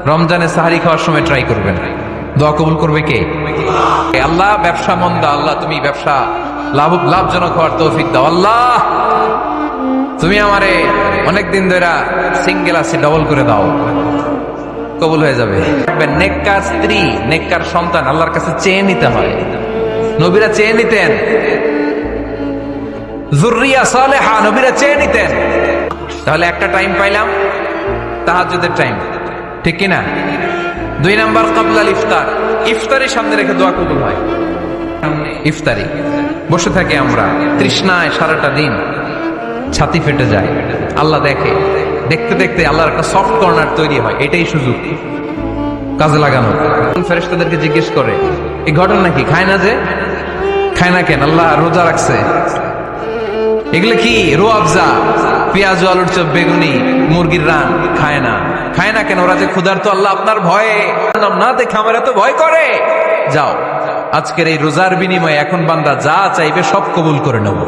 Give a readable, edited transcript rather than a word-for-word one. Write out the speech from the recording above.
রমজানে সাহারি খাওয়ার সময় ট্রাই করবেন। দোয়া কবুল করবে কে? আল্লাহ ব্যবসা মন্দা, আল্লাহ তুমি ব্যবসা লাভজনক হওয়ার তৌফিক দাও। আল্লাহ তুমি আমারে অনেকদিন ধরে সিঙ্গেল আছি, ডবল করে দাও, কবুল হয়ে যাবে। নেককার স্ত্রী, নেককার সন্তান আল্লাহর কাছে চেয়ে নিতে হয়। নবীরা চেয়ে নিতেন, যুররিয়া সালেহা নবীরা চেয়ে নিতেন। তাহলে একটা টাইম পাইলাম, তাহাজ্জুদের টাইম, ঠিক কিনা? 2 নাম্বার ক্বাবলাল ইফতার, ইফতারি সামনে রেখে দোয়া কবুল হয়। ইফতারি বসে থাকি আমরা তৃষ্ণায়, সারাটা দিন ছাতি ফেটে যায়। আল্লাহ দেখে, দেখতে দেখতে আল্লাহর একটা সফট কর্নার তৈরি হয়। এটাই সুযোগ কাজে লাগানো। ফেরেশতাদেরকে জিজ্ঞেস করে, এই ঘটনা কি? খায় না যে? খায় না কেন? আল্লাহ রোজা রাখছে। এগুলো কি? রোয়াবজা, পেঁয়াজ, আলুর চপ, বেগুনি, মুরগির রান খায় না। খায় না কেন? ওরা যে ক্ষুধার্ত, আল্লাহ আপনার ভয়ে না দেখে আমার এত ভয় করে। যাও, আজকের এই রোজার বিনিময়ে এখন বান্দা যা চাইবে সব কবুল করে নেব।